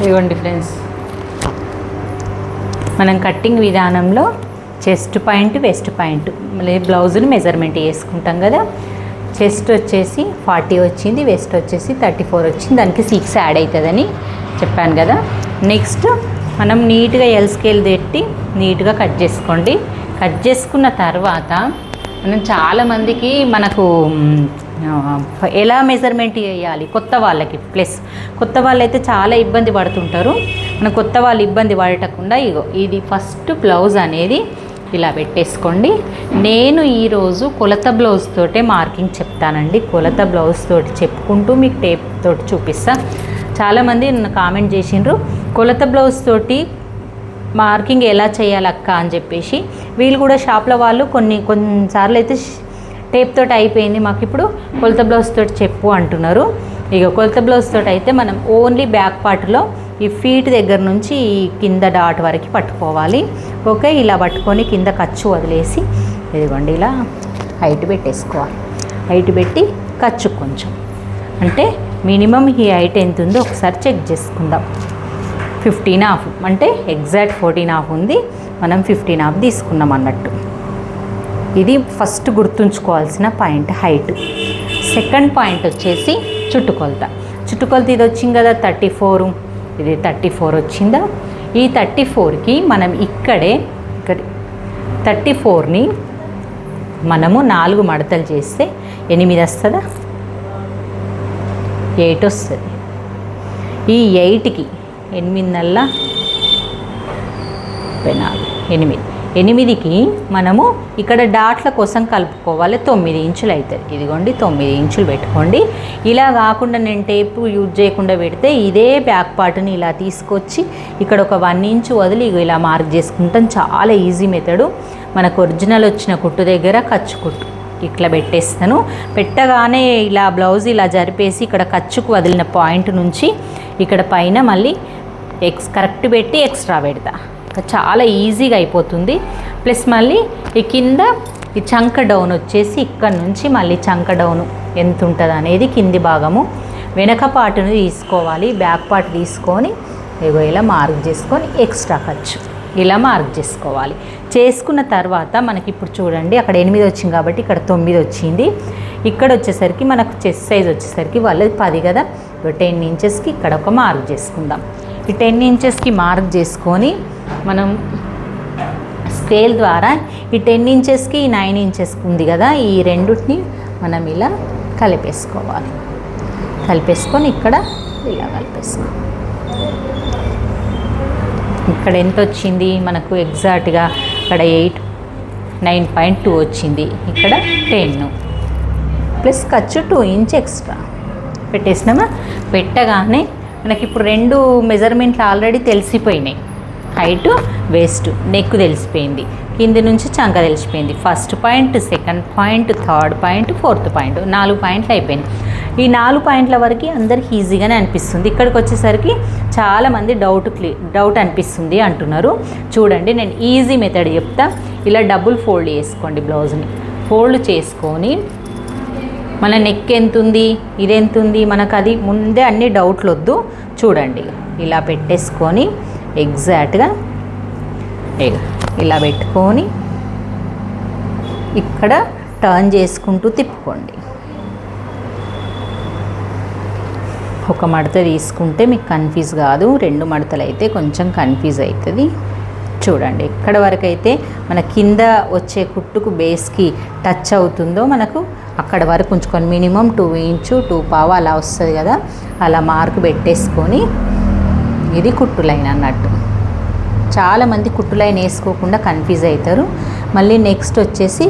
ఇవ్వండి ఫ్రెండ్స్, మనం కట్టింగ్ విధానంలో చెస్ట్ పాయింట్ వెస్ట్ పాయింట్ మళ్ళీ బ్లౌజుని మెజర్మెంట్ చేసుకుంటాం కదా. చెస్ట్ వచ్చేసి 40 వచ్చింది, వెస్ట్ వచ్చేసి 34 వచ్చింది. దానికి 6 యాడ్ అవుతుందని చెప్పాను కదా. నెక్స్ట్ మనం నీట్గా ఎల్ స్కేల్ పెట్టి నీట్గా కట్ చేసుకోండి. కట్ చేసుకున్న తర్వాత మనం చాలామందికి మనకు ఎలా మెజర్మెంట్ చేయాలి కొత్త వాళ్ళకి, ప్లస్ కొత్త వాళ్ళైతే చాలా ఇబ్బంది పడుతుంటారు. మనం కొత్త వాళ్ళు ఇబ్బంది పడకుండా ఇది ఫస్ట్ బ్లౌజ్ అనేది ఇలా పెట్టేసుకోండి. నేను ఈరోజు కొలత బ్లౌజ్ తోటే మార్కింగ్ చెప్తానండి. కొలత బ్లౌజ్ తోటి చెప్పుకుంటూ మీకు టేప్ తోటి చూపిస్తా. చాలామంది నన్ను కామెంట్ చేసిండ్రు కొలత బ్లౌజ్ తోటి మార్కింగ్ ఎలా చేయాలక్క అని చెప్పేసి. వీళ్ళు కూడా షాప్లో వాళ్ళు కొన్నిసార్లు అయితే టేప్ తోటి అయిపోయింది, మాకు ఇప్పుడు కొలత బ్లౌజ్ తోటి చెప్పు అంటున్నారు. ఇక కొలత బ్లౌజ్ తోటి అయితే మనం ఓన్లీ బ్యాక్ పార్ట్లో ఈ ఫీట్ దగ్గర నుంచి ఈ కింద డాట్ వరకు పట్టుకోవాలి. ఓకే, ఇలా పట్టుకొని కింద ఖర్చు వదిలేసి ఇదిగోండి ఇలా హైట్ పెట్టేసుకోవాలి. హైట్ పెట్టి ఖర్చు కొంచెం అంటే మినిమం ఈ హైట్ ఎంత ఉందో ఒకసారి చెక్ చేసుకుందాం. 15.5 అంటే ఎగ్జాక్ట్ 14.5 ఉంది, మనం 15.5 తీసుకున్నాం అన్నట్టు. ఇది ఫస్ట్ గుర్తుంచుకోవాల్సిన పాయింట్ హైట్. సెకండ్ పాయింట్ వచ్చేసి చుట్టుకొలత. చుట్టుకొలత ఇది వచ్చింది కదా 34, ఇది 34 వచ్చిందా. ఈ 34కి మనం ఇక్కడ 34ని మనము 4 మడతలు చేస్తే 8 వస్తుందా, 8 వస్తుంది. ఈ 8కి 8 నల్ల 8, 8కి మనము ఇక్కడ డాట్ల కోసం కలుపుకోవాలి. 9 ఇంచులు అవుతుంది. ఇదిగోండి 9 ఇంచులు పెట్టుకోండి. ఇలా కాకుండా నేను టేపు యూజ్ చేయకుండా పెడితే ఇదే బ్యాక్ పార్ట్ని ఇలా తీసుకొచ్చి ఇక్కడ ఒక 1 ఇంచు వదిలి ఇలా మార్క్ చేసుకుంటాం. చాలా ఈజీ మెథడు. మనకు ఒరిజినల్ వచ్చిన కుట్టు దగ్గర ఖర్చు కుట్టు ఇట్లా పెట్టేస్తాను. పెట్టగానే ఇలా బ్లౌజ్ ఇలా జరిపేసి ఇక్కడ ఖర్చుకు వదిలిన పాయింట్ నుంచి ఇక్కడ పైన మళ్ళీ కరెక్ట్ పెట్టి ఎక్స్ట్రా పెడతా. చాలా ఈజీగా అయిపోతుంది. ప్లస్ మళ్ళీ ఈ కింద ఈ చంక డౌన్ వచ్చేసి ఇక్కడ నుంచి మళ్ళీ చంక డౌన్ ఎంత ఉంటుంది అనేది కింది భాగము వెనక పార్ట్ని తీసుకోవాలి. బ్యాక్ పార్ట్ తీసుకొని ఇలా మార్క్ చేసుకొని ఎక్స్ట్రా ఖర్చు ఇలా మార్క్ చేసుకోవాలి. చేసుకున్న తర్వాత మనకి ఇప్పుడు చూడండి అక్కడ 8 వచ్చింది కాబట్టి ఇక్కడ 9 వచ్చింది. ఇక్కడ వచ్చేసరికి మనకు చెస్ట్ సైజ్ వచ్చేసరికి వాళ్ళది 10 కదా. 10 ఇంచెస్కి ఇక్కడ ఒక మార్క్ చేసుకుందాం. ఈ 10 ఇంచెస్కి మార్క్ చేసుకొని మనం స్కేల్ ద్వారా ఈ 10 ఇంచెస్కి 9 ఇంచెస్కి ఉంది కదా, ఈ రెండుని మనం ఇలా కలిపేసుకోవాలి. కలిపేసుకొని ఇక్కడ ఇలా కలిపేసుకోవాలి. ఇక్కడ ఎంత వచ్చింది మనకు ఎగ్జాక్ట్గా ఇక్కడ 9.2 వచ్చింది. ఇక్కడ 10 ప్లస్ ఖర్చు 2 ఇంచ్ ఎక్స్ట్రా పెట్టేసినామా. పెట్టగానే మనకి ఇప్పుడు 2 మెజర్మెంట్లు ఆల్రెడీ తెలిసిపోయినాయి. హైట్, వేస్ట్, నెక్ తెలిసిపోయింది, కింది నుంచి చంక తెలిసిపోయింది. First point, second point, third point, fourth point, 4 పాయింట్లు అయిపోయినాయి. ఈ 4 పాయింట్ల వరకు అందరికి ఈజీగానే అనిపిస్తుంది. ఇక్కడికి వచ్చేసరికి చాలామంది డౌట్ అనిపిస్తుంది అంటున్నారు. చూడండి నేను ఈజీ మెథడ్ చెప్తా. ఇలా డబుల్ ఫోల్డ్ చేసుకోండి. బ్లౌజ్ని ఫోల్డ్ చేసుకొని మన నెక్ ఎంత ఉంది, ఇది ఎంత ఉంది, మనకు అది ముందే అన్ని డౌట్లు వద్దు. చూడండి ఇలా పెట్టేసుకొని ఎగ్జాక్ట్గా ఇలా పెట్టుకొని ఇక్కడ టర్న్ చేసుకుంటూ తిప్పుకోండి. ఒక మడత తీసుకుంటే మీకు కన్ఫ్యూజ్ కాదు, 2 మడతలు అయితే కొంచెం కన్ఫ్యూజ్ అవుతుంది. చూడండి ఎక్కడ వరకు అయితే మన కింద వచ్చే కుట్టుకు బేస్కి టచ్ అవుతుందో మనకు అక్కడ వరకు ఉంచుకొని మినిమం 2 ఇంచు 2 పావు అలా వస్తుంది కదా, అలా మార్క్ పెట్టేసుకొని ఇది కుట్టు లైన్ అన్నట్టు. చాలామంది కుట్టు లైన్ వేసుకోకుండా కన్ఫ్యూజ్ అవుతారు. మళ్ళీ నెక్స్ట్ వచ్చేసి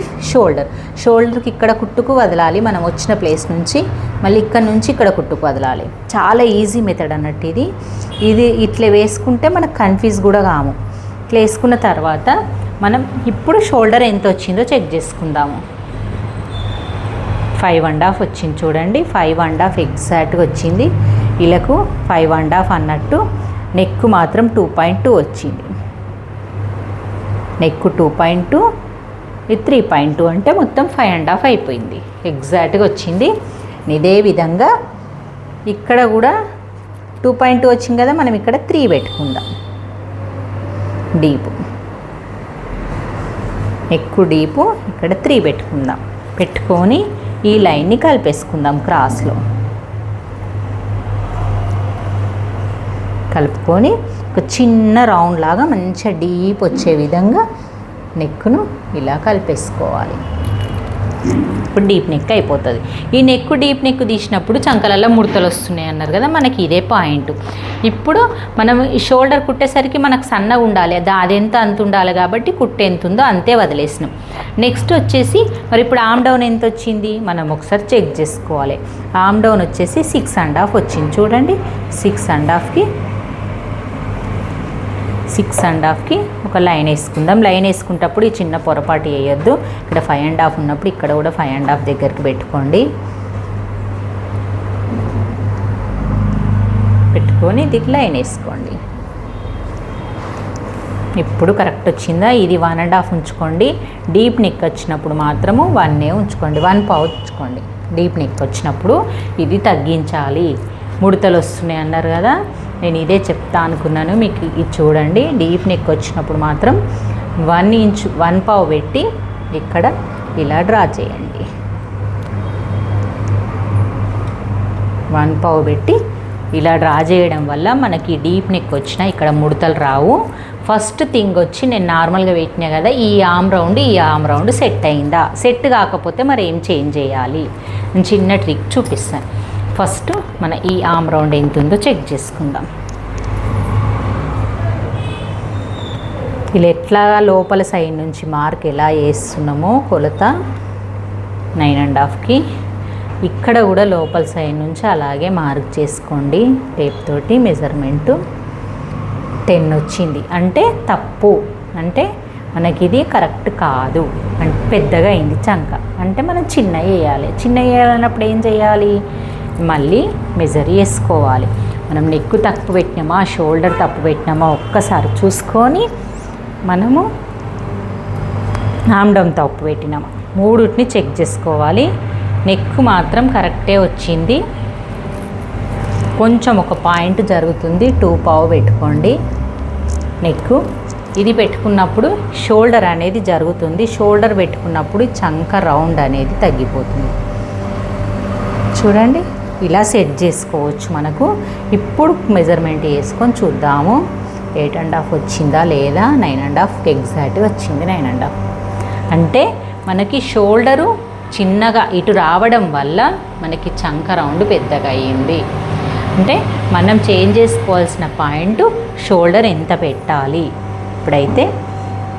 షోల్డర్కి ఇక్కడ కుట్టుకు వదలాలి. మనం వచ్చిన ప్లేస్ నుంచి మళ్ళీ ఇక్కడ నుంచి ఇక్కడ కుట్టుకు వదలాలి. చాలా ఈజీ మెథడ్ అన్నట్టు ఇది ఇట్లా వేసుకుంటే మనకు కన్ఫ్యూజ్ కూడా కాము. ఇట్లా వేసుకున్న తర్వాత మనం ఇప్పుడు షోల్డర్ ఎంత వచ్చిందో చెక్ చేసుకుందాము. 5.5 వచ్చింది చూడండి. 5.5 ఎగ్జాక్ట్గా వచ్చింది. ఇలాకు 5.5 అన్నట్టు. నెక్ మాత్రం 2.2 వచ్చింది. నెక్ 2.2, ఇది 3.2 అంటే మొత్తం 5.5 అయిపోయింది. ఎగ్జాక్ట్గా వచ్చింది. ఇదే విధంగా ఇక్కడ కూడా 2.2 వచ్చింది కదా, మనం ఇక్కడ 3 పెట్టుకుందాం. డీపు ఎక్కువ డీపు ఇక్కడ 3 పెట్టుకుందాం. పెట్టుకొని ఈ లైన్ని కలిపేసుకుందాం. క్రాస్లో కలుపుకొని ఒక చిన్న రౌండ్ లాగా మంచిగా డీప్ వచ్చే విధంగా నెక్ను ఇలా కలిపేసుకోవాలి. ఇప్పుడు డీప్ నెక్ అయిపోతుంది. ఈ డీప్ నెక్ తీసినప్పుడు చంకలలో ముడతలు వస్తున్నాయి అన్నారు కదా, మనకి ఇదే పాయింట్. ఇప్పుడు మనం ఈ షోల్డర్ కుట్టేసరికి మనకు సన్నగా ఉండాలి, అది ఎంత అంత ఉండాలి కాబట్టి కుట్టు ఎంత ఉందో అంతే వదిలేసినాం. నెక్స్ట్ వచ్చేసి మరి ఇప్పుడు ఆమ్ డౌన్ ఎంత వచ్చింది మనం ఒకసారి చెక్ చేసుకోవాలి. ఆమ్ డౌన్ వచ్చేసి 6.5 వచ్చింది. చూడండి 6.5కి ఒక లైన్ వేసుకుందాం. లైన్ వేసుకుంటప్పుడు ఈ చిన్న పొరపాటు వేయొద్దు. ఇక్కడ 5.5 ఉన్నప్పుడు ఇక్కడ కూడా 5.5 దగ్గరికి పెట్టుకోండి. పెట్టుకొని దీనికి లైన్ వేసుకోండి. ఇప్పుడు కరెక్ట్ వచ్చిందా? ఇది 1.5 ఉంచుకోండి. డీప్ నెక్ వచ్చినప్పుడు మాత్రము 1 ఉంచుకోండి, 1 పావు ఉంచుకోండి. డీప్ నెక్ వచ్చినప్పుడు ఇది తగ్గించాలి. ముడతలు వస్తున్నాయి అన్నారు కదా, నేను ఇదే చెప్తా అనుకున్నాను మీకు. ఇది చూడండి, డీప్ నెక్ వచ్చినప్పుడు మాత్రం 1 ఇంచు 1 పావు పెట్టి ఇక్కడ ఇలా డ్రా చేయండి. 1 పావు పెట్టి ఇలా డ్రా చేయడం వల్ల మనకి డీప్ నెక్ వచ్చినా ఇక్కడ ముడతలు రావు. ఫస్ట్ థింగ్ వచ్చి నేను నార్మల్గా పెట్టినా కదా, ఈ ఆమ్ రౌండ్ సెట్ అయిందా? సెట్ కాకపోతే మరి ఏం చేంజ్ చేయాలి? నేను చిన్న ట్రిక్ చూపిస్తాను. ఫస్ట్ మన ఈ ఆమ్ రౌండ్ ఎంత ఉందో చెక్ చేసుకుందాం. ఇలా ఎట్లా లోపల సైడ్ నుంచి మార్క్ ఎలా వేస్తున్నామో కొలత 9.5కి, ఇక్కడ కూడా లోపల సైడ్ నుంచి అలాగే మార్క్ చేసుకోండి. టేప్ తోటి మెజర్మెంటు 10 వచ్చింది అంటే తప్పు, అంటే మనకి ఇది కరెక్ట్ కాదు, అంటే పెద్దగా అయింది చంక, అంటే మనం చిన్న వేయాలన్నప్పుడు ఏం చేయాలి? మళ్ళీ మెజర్ చేసుకోవాలి. మనం నెక్ తప్పు పెట్టినామా, షోల్డర్ తప్పు పెట్టినామా ఒక్కసారి చూసుకొని మనము ఆమ్ డౌన్ తప్పు పెట్టినామా మూడుటిని చెక్ చేసుకోవాలి. నెక్ మాత్రం కరెక్టే వచ్చింది, కొంచెం ఒక పాయింట్ జరుగుతుంది, 2 పావు పెట్టుకోండి నెక్. ఇది పెట్టుకున్నప్పుడు షోల్డర్ అనేది జరుగుతుంది. షోల్డర్ పెట్టుకున్నప్పుడు చంక రౌండ్ అనేది తగ్గిపోతుంది. చూడండి ఇలా సెట్ చేసుకోవచ్చు మనకు. ఇప్పుడు మెజర్మెంట్ వేసుకొని చూద్దాము 8.5 వచ్చిందా లేదా. 9.5 ఎగ్జాక్ట్గా వచ్చింది. 9.5 అంటే మనకి షోల్డరు చిన్నగా ఇటు రావడం వల్ల మనకి చంక రౌండ్ పెద్దగా అయ్యింది. అంటే మనం చేంజ్ చేసుకోవాల్సిన పాయింట్ షోల్డర్ ఎంత పెట్టాలి. ఇప్పుడైతే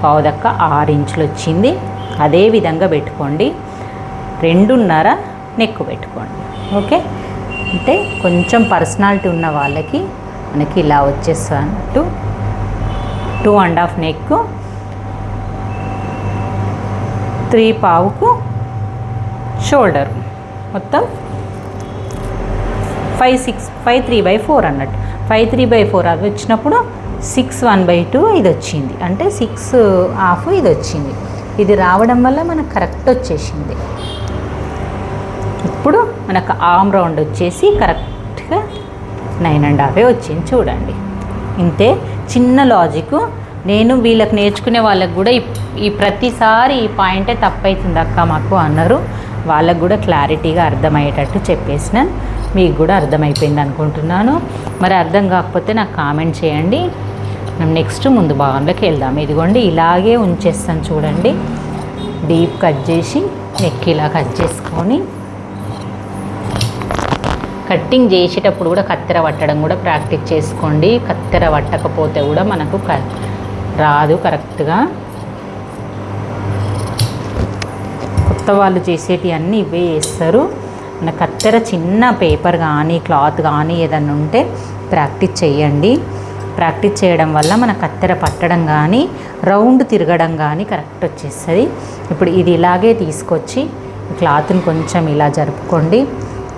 6 ఇంచులు వచ్చింది. అదే విధంగా పెట్టుకోండి. 2.5 నెక్ పెట్టుకోండి. ఓకే, అంటే కొంచెం పర్సనాలిటీ ఉన్న వాళ్ళకి మనకి ఇలా వచ్చేసినట్టు 2.5 నెక్, 3 పావుకు షోల్డర్, మొత్తం 5 3/4 అన్నట్టు. 5 3/4 అది వచ్చినప్పుడు 6 1/2 ఇది వచ్చింది, అంటే 6.5 ఇది వచ్చింది. ఇది రావడం వల్ల మనకు కరెక్ట్ వచ్చేసింది. ఇప్పుడు మనకు ఆమ్ రౌండ్ వచ్చేసి కరెక్ట్గా 9.5 వచ్చింది. చూడండి ఇంతే, చిన్న లాజిక్. నేను వీళ్ళకి నేర్చుకునే వాళ్ళకు కూడా ఈ ప్రతిసారి ఈ పాయింటే తప్పవుతుంది అక్క మాకు అన్నారు. వాళ్ళకు కూడా క్లారిటీగా అర్థమయ్యేటట్టు చెప్పేసిన, మీకు కూడా అర్థమైపోయింది అనుకుంటున్నాను. మరి అర్థం కాకపోతే నాకు కామెంట్ చేయండి. మనం నెక్స్ట్ ముందు భాగంలోకి వెళ్దాం. ఇదిగోండి ఇలాగే ఉంచేస్తాను చూడండి. డీప్ కట్ చేసి నెక్ ఇలా కట్ చేసుకొని, కట్టింగ్ చేసేటప్పుడు కూడా కత్తెర పట్టడం కూడా ప్రాక్టీస్ చేసుకోండి. కత్తెర పట్టకపోతే కూడా మనకు రాదు కరెక్ట్గా. కొత్త వాళ్ళు చేసేటి అన్నీ ఇవే చేస్తారు. మన కత్తెర చిన్న పేపర్ కానీ క్లాత్ కానీ ఏదన్నా ఉంటే ప్రాక్టీస్ చేయండి. ప్రాక్టీస్ చేయడం వల్ల మన కత్తెర పట్టడం కానీ రౌండ్ తిరగడం కానీ కరెక్ట్ వచ్చేస్తుంది. ఇప్పుడు ఇది ఇలాగే తీసుకొచ్చి క్లాత్ని కొంచెం ఇలా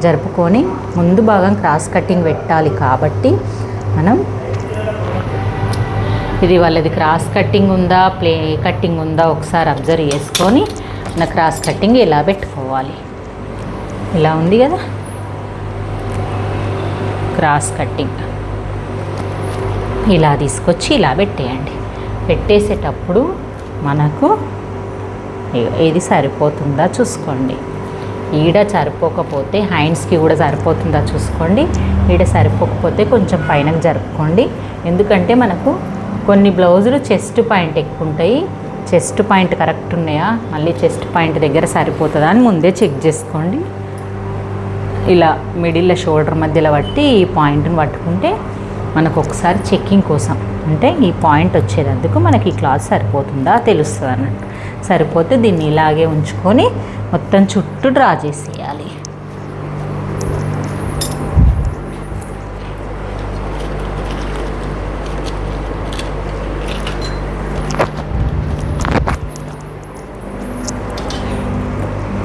జరుపుకొని ముందు భాగం క్రాస్ కటింగ్ పెట్టాలి కాబట్టి మనం ఇది వాళ్ళది క్రాస్ కటింగ్ ఉందా ప్లే కటింగ్ ఉందా ఒకసారి అబ్జర్వ్ చేసుకొని మన క్రాస్ కటింగ్ ఇలా పెట్టుకోవాలి. ఇలా ఉంది కదా క్రాస్ కటింగ్. ఇలా తీసుకొచ్చి ఇలా పెట్టేయండి. పెట్టేసేటప్పుడు మనకు ఏది సరిపోతుందా చూసుకోండి. ఈడ సరిపోకపోతే హ్యాండ్స్కి కూడా సరిపోతుందా చూసుకోండి. ఈడ సరిపోకపోతే కొంచెం పైనకు జరుపుకోండి. ఎందుకంటే మనకు కొన్ని బ్లౌజులు చెస్ట్ పాయింట్ ఎక్కువ ఉంటాయి. చెస్ట్ పాయింట్ కరెక్ట్ ఉన్నాయా, మళ్ళీ చెస్ట్ పాయింట్ దగ్గర సరిపోతుందా అని ముందే చెక్ చేసుకోండి. ఇలా మిడిల్లో షోల్డర్ మధ్యలో పట్టి ఈ పాయింట్ని పట్టుకుంటే మనకు ఒకసారి చెక్కింగ్ కోసం, అంటే ఈ పాయింట్ వచ్చేటందుకు మనకి ఈ క్లాత్ సరిపోతుందా తెలుస్తుంది అన్నట్టు. సరిపోతే దీన్ని ఇలాగే ఉంచుకొని మొత్తం చుట్టూ డ్రా చేసేయాలి.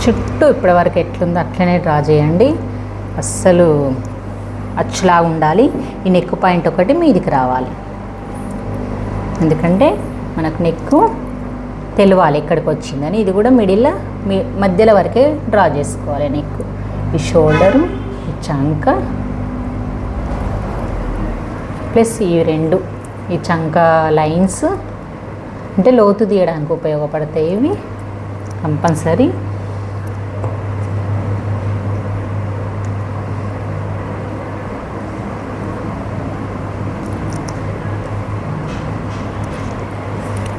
చుట్టూ ఇప్పటివరకు ఎట్లుందో అట్లనే డ్రా చేయండి. అస్సలు అచ్చులా ఉండాలి. ఈ నెక్ పాయింట్ ఒకటి మీదికి రావాలి, ఎందుకంటే మనకు నెక్కు తెలవాలి ఎక్కడికి వచ్చిందని. ఇది కూడా మిడిల్లో మధ్యలో వరకే డ్రా చేసుకోవాలి నెక్. ఈ షోల్డరు, ఈ చంక ప్లస్ ఈ రెండు ఈ చంక లైన్స్ అంటే లోతు తీయడానికి ఉపయోగపడతాయి ఇవి కంపల్సరీ.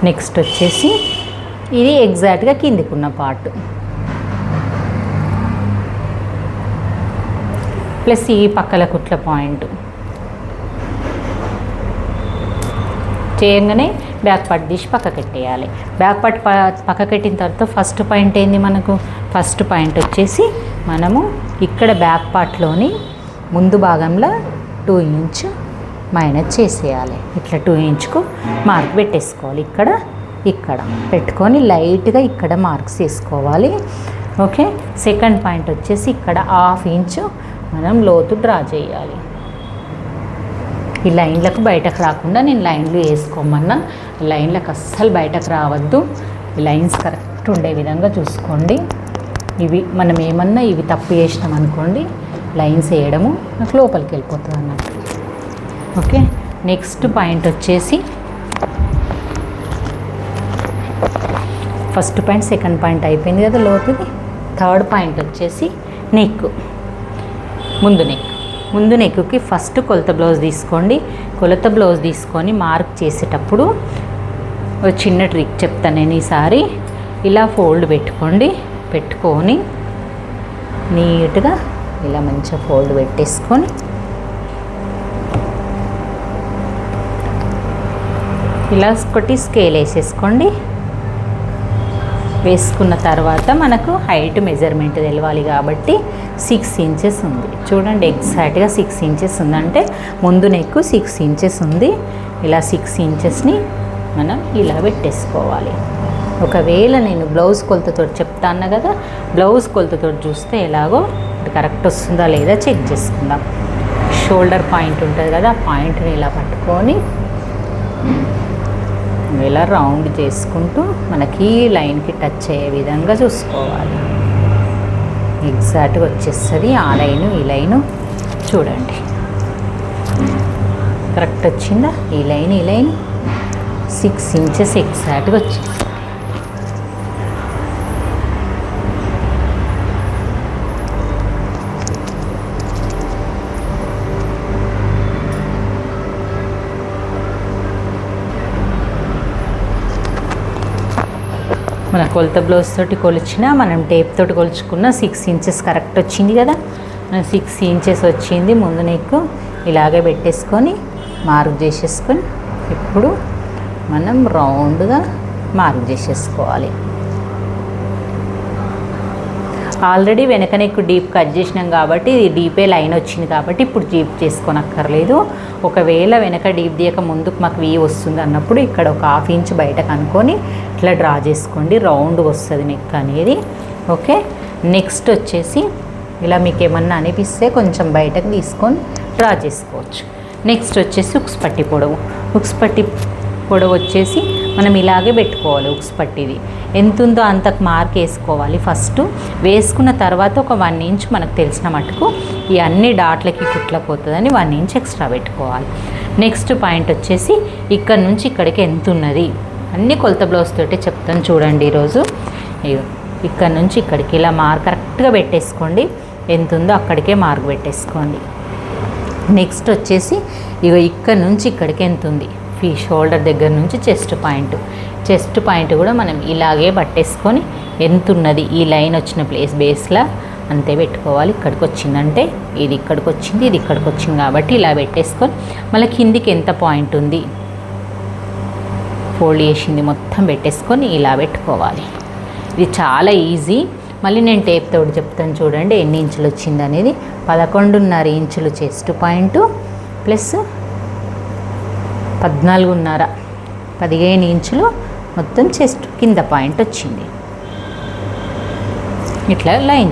నెక్స్ట్ వచ్చేసి ఇది ఎగ్జాక్ట్గా కిందికి ఉన్న పార్ట్ ప్లస్ ఈ పక్కల కుట్ల పాయింట్ చేయగానే బ్యాక్ పార్ట్ తీసి పక్కకెట్టేయాలి. బ్యాక్ పార్ట్ పక్కకెట్టిన తర్వాత ఫస్ట్ పాయింట్ ఏంది మనకు? ఫస్ట్ పాయింట్ వచ్చేసి మనము ఇక్కడ బ్యాక్ పార్ట్లోని ముందు భాగంలో 2 ఇంచ్ మైనస్ చేసేయాలి. ఇట్లా 2 ఇంచుకు మార్క్ పెట్టేసుకోవాలి. ఇక్కడ పెట్టుకొని లైట్గా ఇక్కడ మార్క్స్ వేసుకోవాలి. ఓకే. సెకండ్ పాయింట్ వచ్చేసి ఇక్కడ 1/2 ఇంచు మనం లోతు డ్రా చేయాలి. ఈ లైన్లకు బయటకు రాకుండా నేను లైన్లు వేసుకోమన్నా, లైన్లకు అస్సలు బయటకు రావద్దు. ఈ లైన్స్ కరెక్ట్ ఉండే విధంగా చూసుకోండి. ఇవి మనం ఏమన్నా ఇవి తప్పు చేసినాం అనుకోండి, లైన్స్ వేయడము నాకు లోపలికి వెళ్ళిపోతుంది అన్నట్టు. ఓకే. నెక్స్ట్ పాయింట్ వచ్చేసి ఫస్ట్ పాయింట్ సెకండ్ పాయింట్ అయిపోయింది కదా లోతుది. థర్డ్ పాయింట్ వచ్చేసి నెక్, ముందు నెక్కి ఫస్ట్ కొలత బ్లౌజ్ తీసుకోండి. కొలత బ్లౌజ్ తీసుకొని మార్క్ చేసేటప్పుడు ఒక చిన్న ట్రిక్ చెప్తాను నేను ఈసారి. ఇలా ఫోల్డ్ పెట్టుకొని నీట్గా ఇలా మంచిగా ఫోల్డ్ పెట్టేసుకొని ఇలా ఒకటి స్కేల్ వేసేసుకోండి. వేసుకున్న తర్వాత మనకు హైట్ మెజర్మెంట్ తెలవాలి కాబట్టి 6 ఇంచెస్ ఉంది చూడండి. ఎగ్జాక్ట్గా 6 ఇంచెస్ ఉందంటే ముందు నెక్ 6 ఇంచెస్ ఉంది. ఇలా 6 ఇంచెస్ని మనం ఇలా పెట్టేసుకోవాలి. ఒకవేళ నేను బ్లౌజ్ కొలతతో చెప్తాను కదా, బ్లౌజ్ కొలతతో చూస్తే ఎలాగో కరెక్ట్ వస్తుందా లేదా చెక్ చేసుకుందాం. షోల్డర్ పాయింట్ ఉంటుంది కదా, ఆ పాయింట్ని ఇలా పట్టుకొని ఇలా రౌండ్ చేసుకుంటూ మనకి లైన్కి టచ్ అయ్యే విధంగా చూసుకోవాలి. ఎగ్జాక్ట్గా వచ్చేస్తుంది. ఆ లైను ఈ లైను చూడండి కరెక్ట్ వచ్చిందా? ఈ లైన్ 6 ఇంచెస్ ఎగ్జాక్ట్గా వచ్చింది. మన కొలత బ్లౌజ్ తోటి కొలిచిన, మనం టేప్ తోటి కొలుచుకున్న 6 ఇంచెస్ కరెక్ట్ వచ్చింది కదా. 6 ఇంచెస్ వచ్చింది. ముందు నెక్ ఇలాగే పెట్టేసుకొని మార్క్ చేసేసుకొని ఇప్పుడు మనం రౌండ్గా మార్క్ చేసేసుకోవాలి. ఆల్రెడీ వెనక నెక్ డీప్ కట్ చేసినాం కాబట్టి ఇది డీపే లైన్ వచ్చింది కాబట్టి ఇప్పుడు డీప్ చేసుకోనక్కర్లేదు. ఒకవేళ వెనక డీప్ తీయక ముందుకు మాకు వీ వస్తుంది అన్నప్పుడు ఇక్కడ ఒక 1/2 ఇంచ్ బయటకు అనుకొని ఇట్లా డ్రా చేసుకోండి. రౌండ్ వస్తుంది నెక్ అనేది. ఓకే. నెక్స్ట్ వచ్చేసి ఇలా మీకు ఏమన్నా అనిపిస్తే కొంచెం బయటకు తీసుకొని డ్రా చేసుకోవచ్చు. నెక్స్ట్ వచ్చేసి ఉక్స్ పట్టి పొడవు. ఉక్స్ పట్టి పొడవు వచ్చేసి మనం ఇలాగే పెట్టుకోవాలి. ఉక్స్ పట్టిది ఎంత ఉందో అంతకు మార్క్ వేసుకోవాలి. ఫస్ట్ వేసుకున్న తర్వాత ఒక 1 ఇంచ్ మనకు తెలిసిన మటుకు ఈ అన్ని డాట్లకి కుట్లకు పోతుందని 1 ఇంచ్ ఎక్స్ట్రా పెట్టుకోవాలి. నెక్స్ట్ పాయింట్ వచ్చేసి ఇక్కడ నుంచి ఇక్కడికి ఎంత ఉన్నది, అన్ని కొలత బ్లౌజ్ తోటే చెప్తాను చూడండి ఈరోజు. ఇక్కడ నుంచి ఇక్కడికి ఇలా మార్క్ కరెక్ట్గా పెట్టేసుకోండి, ఎంత ఉందో అక్కడికే మార్క్ పెట్టేసుకోండి. నెక్స్ట్ వచ్చేసి ఇక్కడ నుంచి ఇక్కడికి ఎంత ఉంది, షోల్డర్ దగ్గర నుంచి చెస్ట్ పాయింట్ కూడా మనం ఇలాగే పట్టేసుకొని ఎంత ఉన్నది ఈ లైన్ వచ్చిన ప్లేస్ బేస్లా అంతే పెట్టుకోవాలి. ఇక్కడికి వచ్చిందంటే ఇది ఇక్కడికి వచ్చింది, ఇది ఇక్కడికి వచ్చింది కాబట్టి ఇలా పెట్టేసుకొని మళ్ళీ కిందికి ఎంత పాయింట్ ఉంది ఫోల్డ్ చేసింది మొత్తం పెట్టేసుకొని ఇలా పెట్టుకోవాలి. ఇది చాలా ఈజీ. మళ్ళీ నేను టేప్ తోటి చెప్తాను చూడండి ఎన్ని ఇంచులు వచ్చింది అనేది. 11.5 ఇంచులు చెస్ట్ పాయింట్ ప్లస్ 14.5 15 ఇంచులు మొత్తం చెస్ట్ కింద పాయింట్ వచ్చింది. ఇట్లా లైన్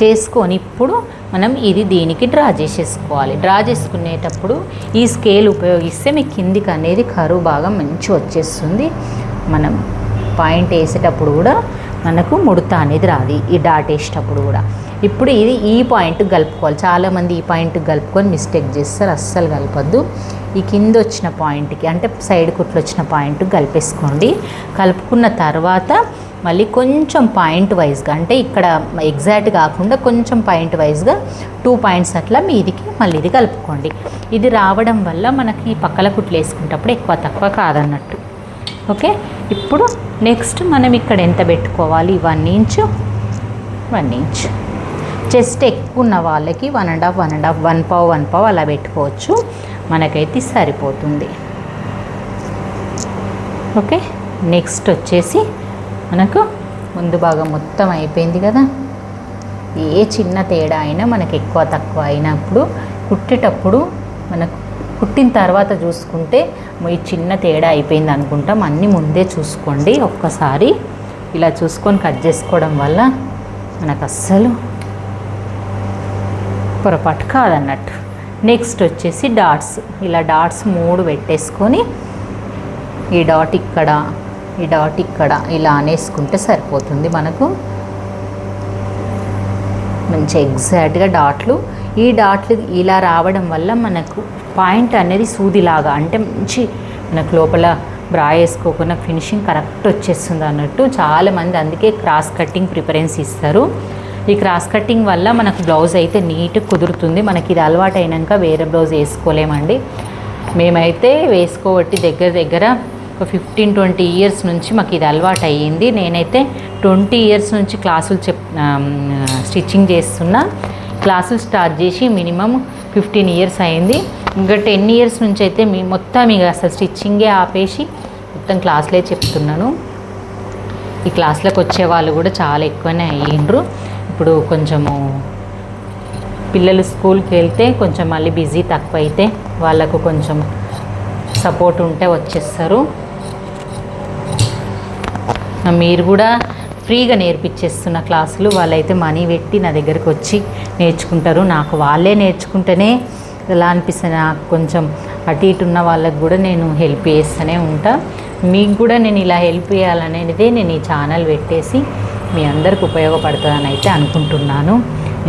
చేసుకొని ఇప్పుడు మనం ఇది దీనికి డ్రా చేసేసుకోవాలి. డ్రా చేసుకునేటప్పుడు ఈ స్కేల్ ఉపయోగిస్తే మీకు కిందికి అనేది కరువు బాగా మంచిగా వచ్చేస్తుంది. మనం పాయింట్ వేసేటప్పుడు కూడా మనకు ముడత అనేది రాదు, ఈ డాట్ వేసేటప్పుడు కూడా. ఇప్పుడు ఇది ఈ పాయింట్ కలుపుకోవాలి. చాలామంది ఈ పాయింట్ కలుపుకొని మిస్టేక్ చేస్తారు, అస్సలు కలపద్దు. ఈ కింద వచ్చిన పాయింట్కి అంటే సైడ్ కుట్లు వచ్చిన పాయింట్ కలిపేసుకోండి. కలుపుకున్న తర్వాత మళ్ళీ కొంచెం పాయింట్ వైజ్గా అంటే ఇక్కడ ఎగ్జాక్ట్ కాకుండా కొంచెం పాయింట్ వైజ్గా 2 పాయింట్స్ అట్లా మీదికి మళ్ళీ ఇది కలుపుకోండి. ఇది రావడం వల్ల మనకి పక్కల కుట్లు వేసుకునేటప్పుడు ఎక్కువ తక్కువ కాదన్నట్టు. ఓకే, ఇప్పుడు నెక్స్ట్ మనం ఇక్కడ ఎంత పెట్టుకోవాలి, 1 ఇంచు 1 ఇంచ్. చెస్ట్ ఎక్కువ ఉన్న వాళ్ళకి 1.5 1 పావు అలా పెట్టుకోవచ్చు, మనకైతే సరిపోతుంది. ఓకే, నెక్స్ట్ వచ్చేసి మనకు ముందు భాగం మొత్తం అయిపోయింది కదా. ఏ చిన్న తేడా అయినా మనకు ఎక్కువ తక్కువ అయినప్పుడు కుట్టేటప్పుడు మనకు కుట్టిన తర్వాత చూసుకుంటే ఈ చిన్న తేడా అయిపోయింది అనుకుంటాం. అన్నీ ముందే చూసుకోండి. ఒక్కసారి ఇలా చూసుకొని కట్ చేసుకోవడం వల్ల మనకు అస్సలు పొరపాటు కాదన్నట్టు. నెక్స్ట్ వచ్చేసి డాట్స్. ఇలా డాట్స్ 3 పెట్టేసుకొని ఈ డాట్ ఇక్కడ ఈ డాట్ ఇక్కడ ఇలా అనేసుకుంటే సరిపోతుంది. మనకు మంచి ఎగ్జాక్ట్గా డాట్లు, ఈ డాట్లు ఇలా రావడం వల్ల మనకు పాయింట్ అనేది సూదిలాగా అంటే మంచి మనకు లోపల బ్రా వేసుకోకుండా ఫినిషింగ్ కరెక్ట్ వచ్చేస్తుంది అన్నట్టు. చాలామంది అందుకే క్రాస్ కటింగ్ ప్రిఫరెన్స్ ఇస్తారు. ఈ క్రాస్ కటింగ్ వల్ల మనకు బ్లౌజ్ అయితే నీట్గా కుదురుతుంది. మనకి ఇది అలవాటు అయినాక వేరే బ్లౌజ్ వేసుకోలేమండి. మేమైతే వేసుకోబట్టి దగ్గర ఒక 15-20 ఇయర్స్ నుంచి మాకు ఇది అలవాటు అయ్యింది. నేనైతే 20 ఇయర్స్ నుంచి క్లాసులు స్టిచ్చింగ్ చేస్తున్నా. క్లాసులు స్టార్ట్ చేసి మినిమం 15 ఇయర్స్ అయింది. ఇంకా 10 ఇయర్స్ నుంచి అయితే మొత్తం ఇక అసలు స్టిచ్చింగే ఆపేసి మొత్తం క్లాసులే చెప్తున్నాను. ఈ క్లాసులకు వచ్చే వాళ్ళు కూడా చాలా ఎక్కువనే అయ్యిండ్రు. ఇప్పుడు కొంచెము పిల్లలు స్కూల్కి వెళ్తే కొంచెం మళ్ళీ బిజీ తక్కువ అయితే వాళ్ళకు కొంచెం సపోర్ట్ ఉంటే వచ్చేస్తారు. మీరు కూడా ఫ్రీగా నేర్పించేస్తున్న క్లాసులు వాళ్ళైతే మనీ పెట్టి నా దగ్గరికి వచ్చి నేర్చుకుంటారు. నాకు వాళ్ళే నేర్చుకుంటేనే ఎలా అనిపిస్తుంది, నాకు కొంచెం అటు ఇటు ఉన్న వాళ్ళకి కూడా నేను హెల్ప్ చేస్తూనే ఉంటా. మీకు కూడా నేను ఇలా హెల్ప్ చేయాలనేదే నేను ఈ ఛానల్ పెట్టేసి మీ అందరికి ఉపయోగపడుతుందని అయితే అనుకుంటున్నాను.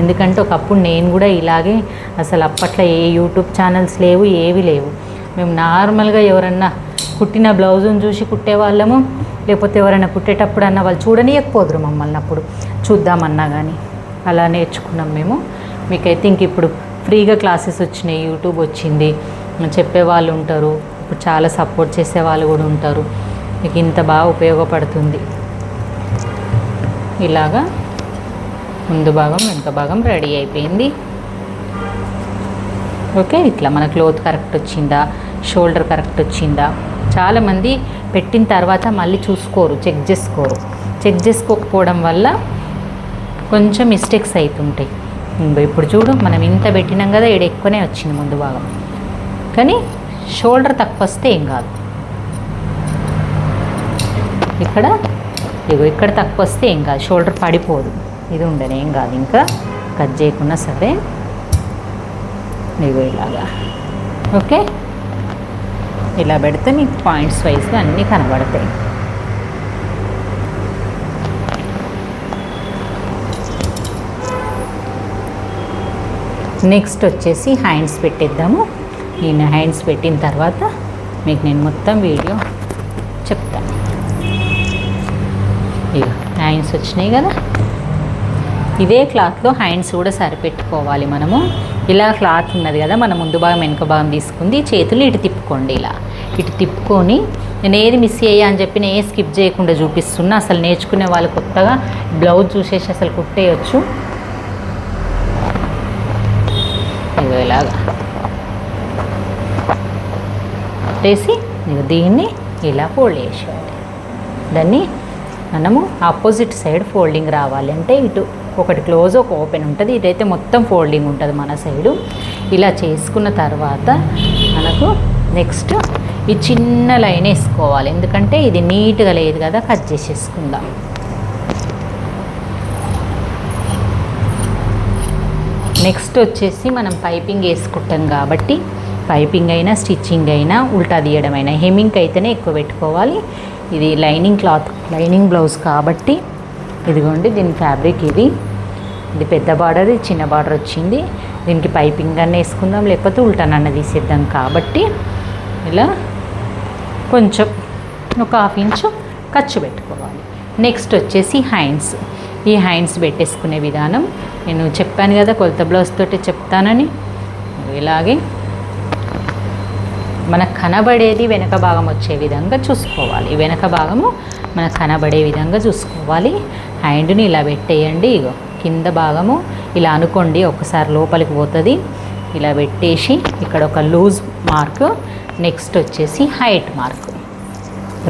ఎందుకంటే ఒకప్పుడు నేను కూడా ఇలాగే అసలు అప్పట్లో ఏ యూట్యూబ్ ఛానల్స్ లేవు, ఏవి లేవు. మేము నార్మల్గా ఎవరన్నా కుట్టిన బ్లౌజును చూసి కుట్టేవాళ్ళము, లేకపోతే ఎవరైనా కుట్టేటప్పుడు అన్న వాళ్ళు చూడనియకపోదురు మమ్మల్ని, అప్పుడు చూద్దామన్నా కానీ అలా నేర్చుకున్నాం మేము. మీకైతే ఇంక ఇప్పుడు ఫ్రీగా క్లాసెస్ వచ్చినాయి, యూట్యూబ్ వచ్చింది, చెప్పేవాళ్ళు ఉంటారు, ఇప్పుడు చాలా సపోర్ట్ చేసే వాళ్ళు కూడా ఉంటారు. మీకు ఇంత బాగా ఉపయోగపడుతుంది. ఇలాగా ముందు భాగం వెనక భాగం రెడీ అయిపోయింది. ఓకే, ఇట్లా మన క్లోత్ కరెక్ట్ వచ్చిందా, షోల్డర్ కరెక్ట్ వచ్చిందా. చాలామంది పెట్టిన తర్వాత మళ్ళీ చూసుకోరు, చెక్ చేసుకోకపోవడం వల్ల కొంచెం మిస్టేక్స్ అవుతుంటాయి. ఇప్పుడు చూడు, మనం ఇంత పెట్టినాం కదా, ఇక్కడ ఎక్కువనే వచ్చింది ముందు భాగం, కానీ షోల్డర్ తక్కువ వస్తే ఏం కాదు. ఇక్కడ తక్కువ వస్తే ఏం కాదు, షోల్డర్ పడిపోదు, ఇది ఉండదు, ఏం కాదు. ఇంకా కట్ చేయకున్నా సరే ఇలాగా. ఓకే, ఇలా పెడితే మీకు పాయింట్స్ వైజ్గా అన్నీ కనబడతాయి. నెక్స్ట్ వచ్చేసి హ్యాండ్స్ పెట్టేద్దాము. ఈ హ్యాండ్స్ పెట్టిన తర్వాత మీకు నేను మొత్తం వీడియో చెప్తాను. ఇక హ్యాండ్స్ వచ్చినాయి కదా, ఇదే క్లాత్లో హ్యాండ్స్ కూడా సరిపెట్టుకోవాలి మనము. ఇలా క్లాత్ ఉన్నది కదా, మన ముందు భాగం వెనుక భాగం తీసుకుంది, చేతులు ఇటు తిప్పుకోండి. ఇలా ఇటు తిప్పుకొని నేను ఏది మిస్ అయ్యా అని చెప్పి నేను స్కిప్ చేయకుండా చూపిస్తున్నా. అసలు నేర్చుకునే వాళ్ళు కొత్తగా బ్లౌజ్ చూసేసి అసలు కుట్టేయచ్చు. ఇలాగా కుట్టేసి దీన్ని ఇలా ఫోల్డ్ చేసేయాలి. దాన్ని మనము ఆపోజిట్ సైడ్ ఫోల్డింగ్ రావాలి అంటే ఇటు ఒకటి క్లోజ్ ఒక ఓపెన్ ఉంటుంది, ఇదైతే మొత్తం ఫోల్డింగ్ ఉంటుంది మన సైడు. ఇలా చేసుకున్న తర్వాత మనకు నెక్స్ట్ ఈ చిన్న లైన్ వేసుకోవాలి, ఎందుకంటే ఇది నీట్గా లేదు కదా, కట్ చేసేసుకుందాం. నెక్స్ట్ వచ్చేసి మనం పైపింగ్ వేసుకుంటాం కాబట్టి పైపింగ్ అయినా స్టిచ్చింగ్ అయినా ఉల్టా తీయడం అయినా హెమ్మింగ్ అయితేనే ఎక్కువ పెట్టుకోవాలి. ఇది లైనింగ్ క్లాత్, లైనింగ్ బ్లౌజ్ కాబట్టి ఇదిగోండి దీని ఫ్యాబ్రిక్ ఇది పెద్ద బార్డర్, చిన్న బార్డర్ వచ్చింది. దీనికి పైపింగ్ అన్న వేసుకుందాం, లేకపోతే ఉల్టానన్న తీసేద్దాం. కాబట్టి ఇలా కొంచెం ఒక 1/2 ఇంచు ఖర్చు పెట్టుకోవాలి. నెక్స్ట్ వచ్చేసి హ్యాండ్స్. ఈ హ్యాండ్స్ పెట్టేసుకునే విధానం నేను చెప్పాను కదా, కొలత బ్లౌజ్ తోటి చెప్తానని. ఇలాగే మనకు కనబడేది వెనక భాగం వచ్చే విధంగా చూసుకోవాలి. వెనక భాగము మనకు కనబడే విధంగా చూసుకోవాలి. హ్యాండ్ని ఇలా పెట్టేయండి. ఇగో కింద భాగము ఇలా అనుకోండి, ఒకసారి లోపలికి పోతుంది. ఇలా పెట్టేసి ఇక్కడ ఒక లూజ్ మార్క్, నెక్స్ట్ వచ్చేసి హైట్ మార్క్,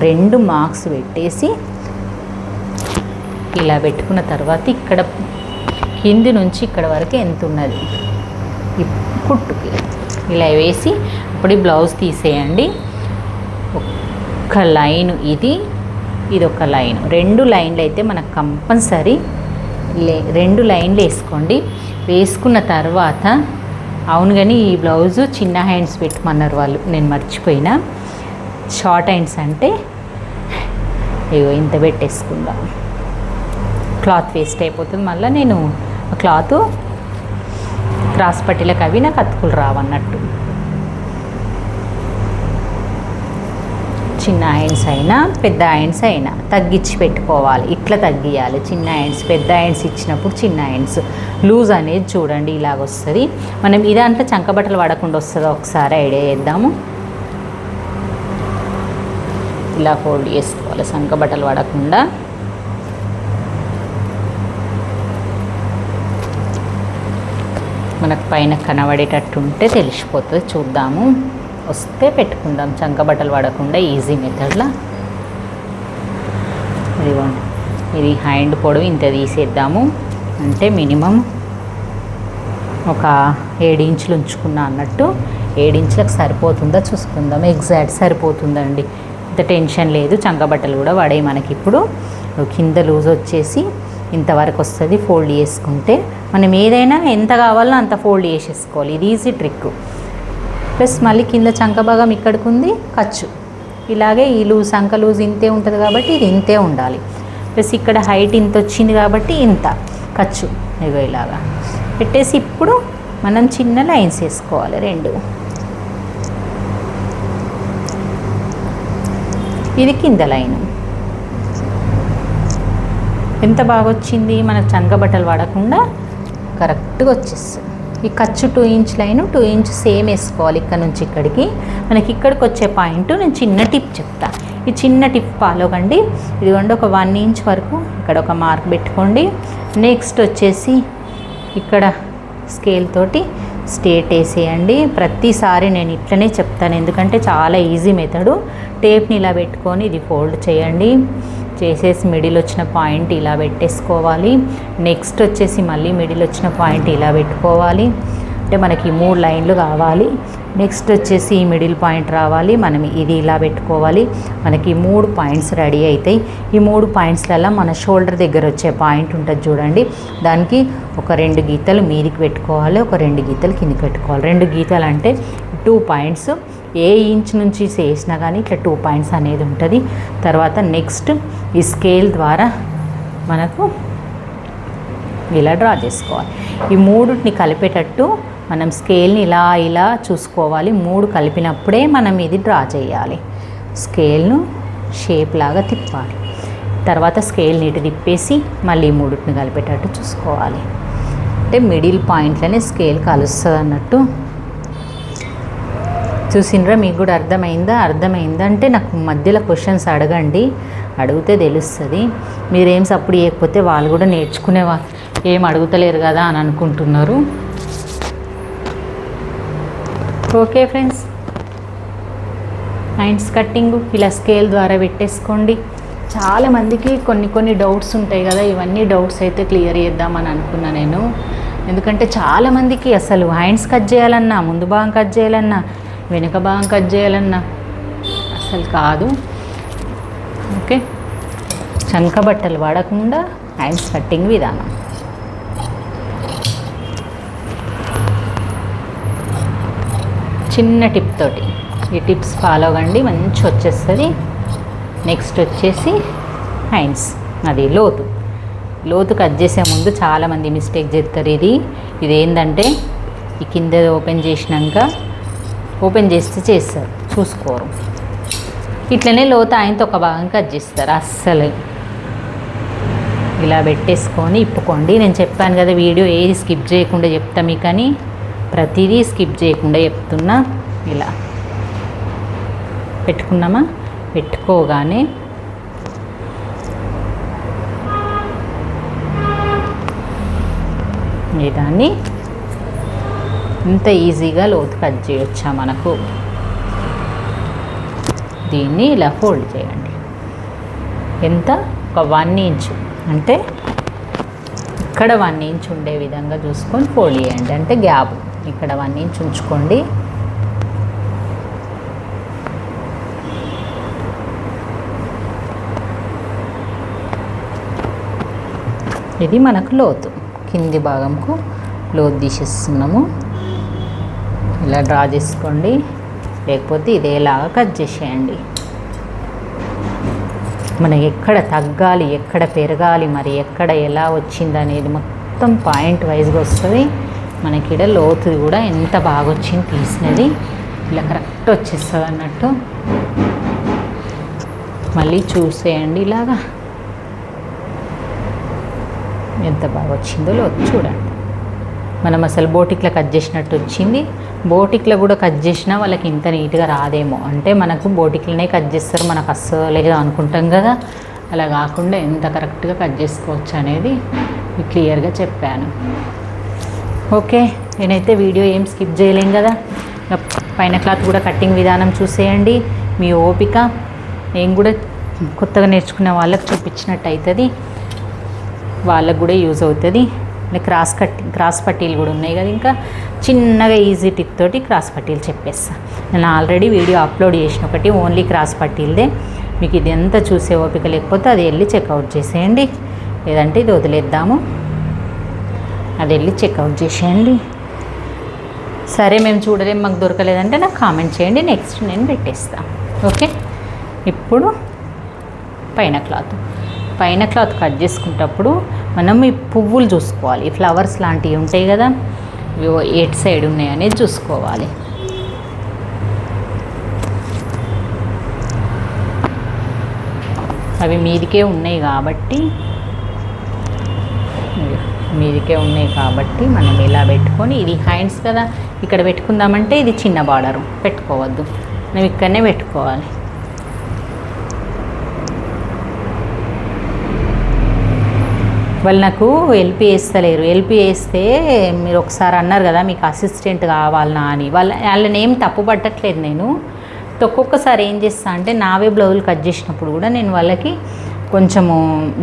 2 మార్క్స్ పెట్టేసి ఇలా పెట్టుకున్న తర్వాత ఇక్కడ కింది నుంచి ఇక్కడ వరకు ఎంత ఉన్నది ఈ కుట్టుకి ఇలా వేసి ఇప్పుడు ఈ బ్లౌజ్ తీసేయండి. ఒక లైన్ ఇది ఒక లైన్, 2 లైన్లు అయితే మనకు కంపల్సరీ 2 లైన్లు వేసుకోండి. వేసుకున్న తర్వాత అవును కానీ ఈ బ్లౌజు చిన్న హ్యాండ్స్ పెట్టమన్నారు వాళ్ళు, నేను మర్చిపోయినా. షార్ట్ హ్యాండ్స్ అంటే ఇగో ఇంత పెట్టేసుకుందాం, క్లాత్ వేస్ట్ అయిపోతుంది. మళ్ళీ నేను క్లాత్ క్రాస్ పట్టీలకు అవి నాకు అతుకులు రావన్నట్టు. చిన్న హ్యాండ్స్ అయినా పెద్ద హ్యాండ్స్ అయినా తగ్గించి పెట్టుకోవాలి. ఇట్లా తగ్గియాలి. చిన్న హ్యాండ్స్ పెద్ద హ్యాండ్స్ ఇచ్చినప్పుడు చిన్న హ్యాండ్స్ లూజ్ అనేది చూడండి ఇలాగ వస్తుంది. మనం ఇదంతా చంకబట్టలు పడకుండా వస్తుందో ఒకసారి ఐడియా చేద్దాము. ఇలా ఫోల్డ్ చేసుకోవాలి చంకబట్టలు పడకుండా. మనకు పైన కనబడేటట్టు ఉంటే తెలిసిపోతుంది. చూద్దాము, వస్తే పెట్టుకుందాం. చంకబట్టలు పడకుండా ఈజీ మెథడ్లా. ఇదిగోండి, ఇది హ్యాండ్ పొడవు ఇంత తీసేద్దాము. అంటే మినిమం ఒక 7 ఇంచులు ఉంచుకున్నా అన్నట్టు. 7 ఇంచులకు సరిపోతుందా చూసుకుందాం. ఎగ్జాక్ట్ సరిపోతుందండి, ఇంత టెన్షన్ లేదు. చంకబట్టలు కూడా పడాయి మనకి. ఇప్పుడు కింద లూజ్ వచ్చేసి ఇంతవరకు వస్తుంది. ఫోల్డ్ చేసుకుంటే మనం ఏదైనా ఎంత కావాలో అంత ఫోల్డ్ చేసేసుకోవాలి. ఇది ఈజీ ట్రిక్. ప్లస్ మళ్ళీ కింద చంక భాగం ఇక్కడికి ఉంది ఖర్చు. ఇలాగే ఈ లూజ్ సంక లూజ్ ఇంతే ఉంటుంది కాబట్టి ఇది ఇంతే ఉండాలి. ప్లస్ ఇక్కడ హైట్ ఇంత వచ్చింది కాబట్టి ఇంత ఖర్చు. ఇగో ఇలాగా పెట్టేసి ఇప్పుడు మనం చిన్న లైన్స్ వేసుకోవాలి 2. ఇది కింద లైన్ ఎంత బాగా వచ్చింది, మనకు చంకబట్టలు పడకుండా కరెక్ట్గా వచ్చేస్తుంది. ఈ ఖర్చు 2 ఇంచ్ లైన్ 2 ఇంచ్ సేమ్ వేసుకోవాలి. ఇక్కడ నుంచి ఇక్కడికి మనకి ఇక్కడికి వచ్చే పాయింట్ నేను చిన్న టిప్ చెప్తా. ఈ చిన్న టిప్ ఫాలో కండి. ఇదిగోండి ఒక 1 ఇంచ్ వరకు ఇక్కడ ఒక మార్క్ పెట్టుకోండి. నెక్స్ట్ వచ్చేసి ఇక్కడ స్కేల్ తోటి స్ట్రేట్ వేసేయండి. ప్రతిసారి నేను ఇట్లనే చెప్తాను, ఎందుకంటే చాలా ఈజీ మెథడు. టేప్ని ఇలా పెట్టుకొని ఇది ఫోల్డ్ చేయండి. చేసేసి మిడిల్ వచ్చిన పాయింట్ ఇలా పెట్టేసుకోవాలి. నెక్స్ట్ వచ్చేసి మళ్ళీ మిడిల్ వచ్చిన పాయింట్ ఇలా పెట్టుకోవాలి. అంటే మనకి 3 లైన్లు కావాలి. నెక్స్ట్ వచ్చేసి ఈ మిడిల్ పాయింట్ రావాలి. మనం ఇది ఇలా పెట్టుకోవాలి. మనకి 3 పాయింట్స్ రెడీ అవుతాయి. ఈ 3 పాయింట్స్లలో మన షోల్డర్ దగ్గర వచ్చే పాయింట్ ఉంటుంది చూడండి, దానికి ఒక 2 గీతలు మీదికి పెట్టుకోవాలి, ఒక 2 గీతలు కిందికి పెట్టుకోవాలి. 2 గీతలు అంటే 2 పాయింట్స్. ఏ ఇంచ్ నుంచి చేసినా కానీ ఇట్లా 2 పాయింట్స్ అనేది ఉంటుంది. తర్వాత నెక్స్ట్ ఈ స్కేల్ ద్వారా మనకు ఇలా డ్రా చేసుకోవాలి. ఈ 3ని కలిపేటట్టు మనం స్కేల్ని ఇలా ఇలా చూసుకోవాలి. 3 కలిపినప్పుడే మనం ఇది డ్రా చేయాలి. స్కేల్ను షేప్ లాగా తిప్పాలి. తర్వాత స్కేల్ని ఇటు తిప్పేసి మళ్ళీ 3ని కలిపేటట్టు చూసుకోవాలి. అంటే మిడిల్ పాయింట్లోనే స్కేల్ కలుస్తుంది అన్నట్టు. చూసినరా? మీకు కూడా అర్థమైందా? అంటే నాకు మధ్యలో క్వశ్చన్స్ అడగండి, అడిగితే తెలుస్తుంది. మీరేం సప్పుడు చేయకపోతే వాళ్ళు కూడా నేర్చుకునే ఏం అడుగుతలేరు కదా అని అనుకుంటున్నారు. ఓకే ఫ్రెండ్స్, హ్యాండ్స్ కట్టింగ్ ఇలా స్కేల్ ద్వారా పెట్టేసుకోండి. చాలామందికి కొన్ని డౌట్స్ ఉంటాయి కదా, ఇవన్నీ డౌట్స్ అయితే క్లియర్ చేద్దామని అనుకున్నా నేను. ఎందుకంటే చాలామందికి అసలు హ్యాండ్స్ కట్ చేయాలన్నా, ముందు భాగం కట్ చేయాలన్నా, వెనుక భాగం కట్ చేయాలన్నా అసలు కాదు. ఓకే, చంక బట్టలు వాడకుండా హ్యాండ్స్ కట్టింగ్ విధానం. చిన్న టిప్ తోటి ఈ టిప్స్ ఫాలో అవ్వండి, మంచి వచ్చేస్తుంది. నెక్స్ట్ వచ్చేసి హ్యాండ్స్, అది లోతు కట్ చేసే ముందు చాలామంది మిస్టేక్ చేస్తారు. ఇది ఏంటంటే ఈ కింద ఓపెన్ చేసినాక ఓపెన్ చేస్తారు, చూసుకోరు. ఇట్లనే లోతు ఆయనతో ఒక భాగం కట్ చేస్తారు. అస్సలు ఇలా పెట్టేసుకొని ఇప్పుకోండి. నేను చెప్పాను కదా, వీడియో ఏది స్కిప్ చేయకుండా చెప్తా మీకు అని, ప్రతిదీ స్కిప్ చేయకుండా చెప్తున్నా. ఇలా పెట్టుకున్నామా, పెట్టుకోగానే దాన్ని ఇంత ఈజీగా లోతు కట్ చేయొచ్చా మనకు. దీన్ని ఇలా ఫోల్డ్ చేయండి. ఎంత? ఒక 1 ఇంచు, అంటే ఇక్కడ 1 ఇంచ్ ఉండే విధంగా చూసుకొని ఫోల్డ్ చేయండి. అంటే గ్యాప్ ఇక్కడ 1 ఇంచ్ ఉంచుకోండి. ఇది మనకు లోతు, కింది భాగంకు లోతు తీసేస్తున్నాము. ఇలా డ్రా చేసుకోండి, లేకపోతే ఇదేలాగా కట్ చేసేయండి. మనకి ఎక్కడ తగ్గాలి, ఎక్కడ పెరగాలి, మరి ఎక్కడ ఎలా వచ్చింది అనేది మొత్తం పాయింట్ వైజ్గా వస్తుంది. మనకి ఇక్కడ లోతు కూడా ఎంత బాగా వచ్చింది తీసినది, ఇలా కరెక్ట్ వచ్చేస్తుంది అన్నట్టు. మళ్ళీ చూసేయండి, ఇలాగా ఎంత బాగా వచ్చిందో లోతు చూడండి. మనం అసలు బోటిక్లో కట్ చేసినట్టు వచ్చింది. బోటిక్లో కూడా కట్ చేసినా వాళ్ళకి ఇంత నీట్గా రాదేమో, అంటే మనకు బోటిక్లోనే కట్ చేస్తారు, మనకు అస్సలు అనుకుంటాం కదా. అలా కాకుండా ఎంత కరెక్ట్గా కట్ చేసుకోవచ్చు అనేది క్లియర్గా చెప్పాను. ఓకే, నేనైతే వీడియో ఏం స్కిప్ చేయలేం కదా. పైన క్లాత్ కూడా కట్టింగ్ విధానం చూసేయండి. మీ ఓపిక, నేను కూడా కొత్తగా నేర్చుకునే వాళ్ళకి చూపించినట్టు అవుతుంది, వాళ్ళకు కూడా యూజ్ అవుతుంది. క్రాస్ పట్టీలు కూడా ఉన్నాయి కదా, ఇంకా చిన్నగా ఈజీ టిప్ తోటి క్రాస్ పట్టీలు చెప్పేస్తా. నేను ఆల్రెడీ వీడియో అప్లోడ్ చేసిన ఒకటి ఓన్లీ క్రాస్ పట్టీలదే. మీకు ఇది ఎంత చూసే ఓపిక లేకపోతే అది వెళ్ళి చెక్అవుట్ చేసేయండి, లేదంటే ఇది వదిలేద్దాము, అది వెళ్ళి చెక్అవుట్ చేసేయండి. సరే మేము చూడలేం, మాకు దొరకలేదంటే నాకు కామెంట్ చేయండి, నెక్స్ట్ నేను పెట్టేస్తాను. ఓకే, ఇప్పుడు పైన క్లాత్ కట్ చేసుకునేటప్పుడు మనం ఈ పువ్వులు చూసుకోవాలి. ఈ ఫ్లవర్స్ లాంటివి ఉంటాయి కదా, ఎటు సైడ్ ఉన్నాయి అనేది చూసుకోవాలి. అవి మీదికే ఉన్నాయి కాబట్టి మనం ఇలా పెట్టుకొని, ఇది హ్యాండ్స్ కదా, ఇక్కడ పెట్టుకుందామంటే ఇది చిన్న బార్డరు పెట్టుకోవద్దు, మనం ఇక్కడనే పెట్టుకోవాలి. వాళ్ళు నాకు ఎల్పి వేస్తలేరు. ఎల్పి వేస్తే మీరు ఒకసారి అన్నారు కదా మీకు అసిస్టెంట్ కావాలనా అని, వాళ్ళని ఏం తప్పు పట్టట్లేదు నేను. ఒక్కొక్కసారి ఏం చేస్తా అంటే నావే బ్లౌజులు కట్ చేసినప్పుడు కూడా నేను వాళ్ళకి కొంచెము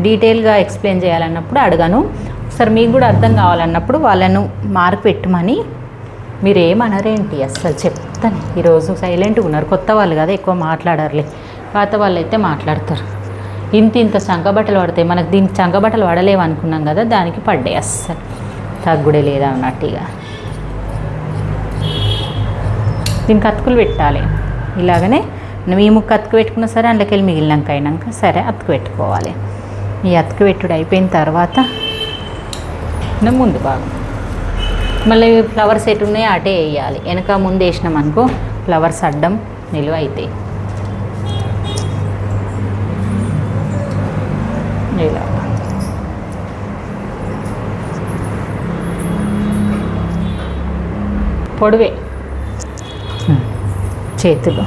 డీటెయిల్గా ఎక్స్ప్లెయిన్ చేయాలన్నప్పుడు అడగను. ఒకసారి మీకు కూడా అర్థం కావాలన్నప్పుడు వాళ్ళను మార్క్ పెట్టమని. మీరు ఏమనరేంటి, అస్సలు చెప్తాను. ఈరోజు సైలెంట్గా ఉన్నారు, కొత్త వాళ్ళు కదా, ఎక్కువ మాట్లాడరులే. పాత వాళ్ళు అయితే మాట్లాడతారు. ఇంత చంకబట్టలు పడతాయి మనకు, దీనికి చంకబట్టలు పడలేవు అనుకున్నాం కదా, దానికి పడ్డాయి. అస్సలు తగ్గుడే లేదా అన్నట్టుగా. దీనికి అతుకులు పెట్టాలి. ఇలాగనే మనం ఈ ముక్క అతుకు పెట్టుకున్నా సరే, అందులోకి వెళ్ళి మిగిలినాక అయినాక సరే అతుకు పెట్టుకోవాలి. ఈ అతుకు పెట్టుడు అయిపోయిన తర్వాత ముందు భాగం మళ్ళీ ఫ్లవర్స్ ఎటు ఉన్నాయో అటే వేయాలి. వెనక ముందు వేసినాం అనుకో ఫ్లవర్స్ అడ్డం నిలువ అవుతాయి. ఇలా పొడివే. చేతులు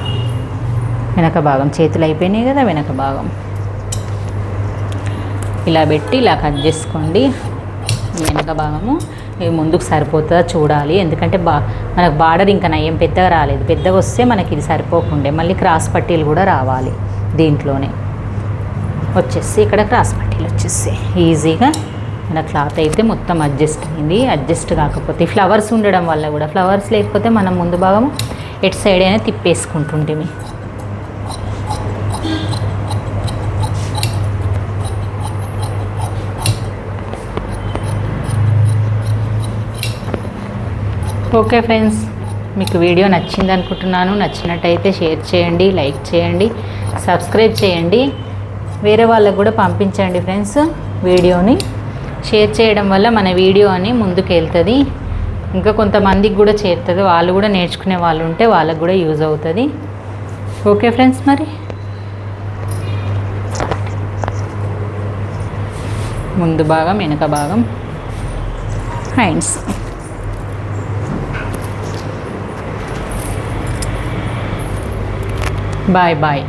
వెనక భాగం, చేతులు అయిపోయినాయి కదా, వెనక భాగం ఇలా పెట్టి ఇలా కట్ చేసుకోండి. వెనక భాగము ఇవి ముందుకు సరిపోతుందా చూడాలి, ఎందుకంటే మనకు బార్డర్ ఇంకా నయం పెద్దగా రాలేదు. పెద్దగా వస్తే మనకి ఇది సరిపోకుండే, మళ్ళీ క్రాస్ పట్టీలు కూడా రావాలి. దీంట్లోనే వచ్చేసి ఇక్కడ క్రాస్ పట్టీలు వచ్చేసి ఈజీగా మన క్లాత్ అయితే మొత్తం అడ్జస్ట్ అయింది. అడ్జస్ట్ కాకపోతే ఫ్లవర్స్ ఉండడం వల్ల కూడా, ఫ్లవర్స్ లేకపోతే మనం ముందు భాగం ఎటు సైడ్ అయినా తిప్పేసుకుంటుంటే. ఓకే ఫ్రెండ్స్, మీకు వీడియో నచ్చింది అనుకుంటున్నాను. నచ్చినట్టయితే షేర్ చేయండి, లైక్ చేయండి, సబ్స్క్రైబ్ చేయండి. వేరే వాళ్ళకు కూడా పంపించండి ఫ్రెండ్స్. వీడియోని షేర్ చేయడం వల్ల మన వీడియో అని ముందుకు వెళ్తుంది, ఇంకా కొంతమందికి కూడా చేరుతుంది. వాళ్ళు కూడా నేర్చుకునే వాళ్ళు ఉంటే వాళ్ళకు కూడా యూజ్ అవుతుంది. ఓకే ఫ్రెండ్స్, మరి ముందు భాగం, వెనుక భాగం, హ్యాండ్స్. Bye bye.